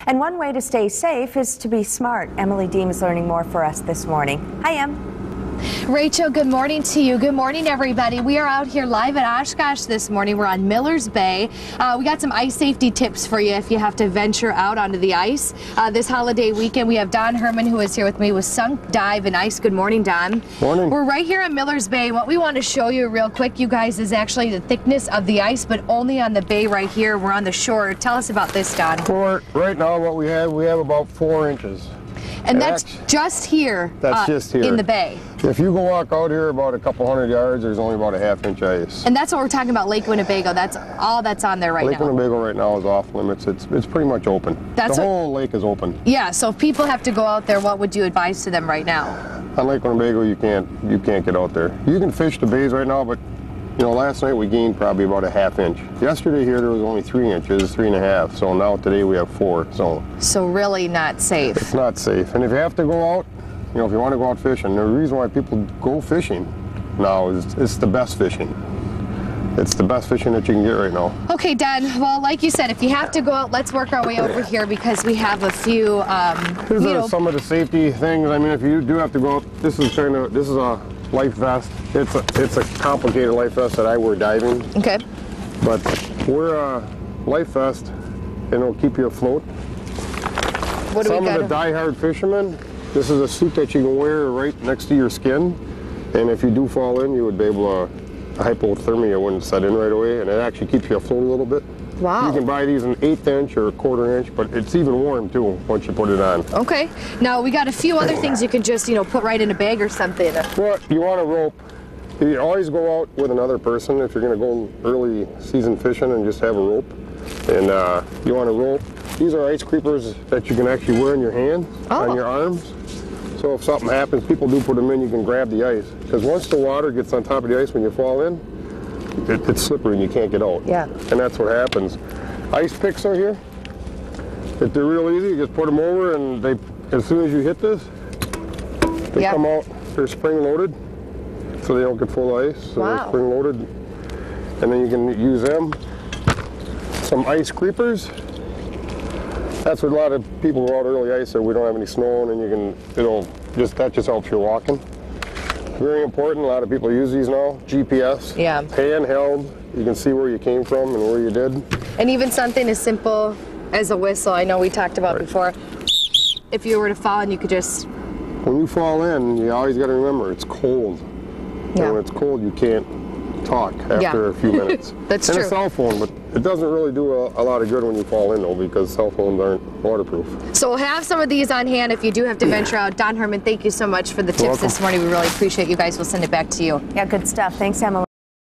And one way to stay safe is to be smart. Emily Deem is learning more for us this morning. Hi, Em. Rachel, good morning to you. Good morning, everybody. We are out here live at Oshkosh this morning. We're on Millers Bay. We got some ice safety tips for you if you have to venture out onto the ice. This holiday weekend, we have Don Herman, who is here with me with Sunk Dive and Ice. Good morning, Don. Morning. We're right here on Millers Bay. What we want to show you real quick, you guys, is actually the thickness of the ice, but only on the bay right here. We're on the shore. Tell us about this, Don. Right now, what we have about 4 inches. And that's just here. That's just here in the bay. If you go walk out here about a couple hundred yards, there's only about a ½ inch ice. And that's what we're talking about, Lake Winnebago. That's all that's on there right now. Lake Winnebago right now is off limits. It's pretty much open. The whole lake is open. Yeah. So if people have to go out there, what would you advise to them right now? On Lake Winnebago, you can't get out there. You can fish the bays right now, but you know, last night we gained probably about a ½ inch. Yesterday here there was only 3 inches, 3.5. So now today we have 4. So really not safe. It's not safe. And if you have to go out, you know, if you want to go out fishing, the reason why people go fishing now is it's the best fishing. It's the best fishing that you can get right now. Okay, Don. Well, like you said, if you have to go out, let's work our way over here because we have a few. Here's some of the safety things. I mean, if you do have to go out, this is a life vest. It's a complicated life vest that I wear diving. Okay. But wear a life vest and it'll keep you afloat. What do we got? Some of the die-hard fishermen, this is a suit that you can wear right next to your skin, and if you do fall in, you would be able to, hypothermia wouldn't set in right away, and it actually keeps you afloat a little bit. Wow. You can buy these in 1/8 inch or 1/4 inch, but it's even warm too once you put it on. Okay. Now we got a few other things you can just, put right in a bag or something. Well, you want a rope. You always go out with another person if you're going to go early season fishing and just have a rope. And you want a rope. These are ice creepers that you can actually wear in your hand, on your arms. So if something happens, people do put them in, you can grab the ice. Because once the water gets on top of the ice when you fall in, it's slippery and you can't get out. Yeah. And that's what happens. Ice picks are here. If they're real easy, you just put them over and as soon as you hit this, they come out, they're spring loaded. So they don't get full of ice. So they're spring loaded. And then you can use them. Some ice creepers. That's what a lot of people go out early ice so we don't have any snow, and then that just helps you walking. Very important, a lot of people use these now. GPS. Yeah. Handheld, you can see where you came from and where you did. And even something as simple as a whistle, I know we talked about before. If you were to fall and you could just... When you fall in, you always got to remember it's cold. Yeah. And when it's cold, you can't talk after a few minutes. That's true. And a cell phone, but it doesn't really do a lot of good when you fall in though, because cell phones aren't waterproof. So we'll have some of these on hand if you do have to venture out. Don Herman, thank you so much for the tips this morning. We really appreciate you guys. We'll send it back to you. Yeah, good stuff. Thanks, Emily.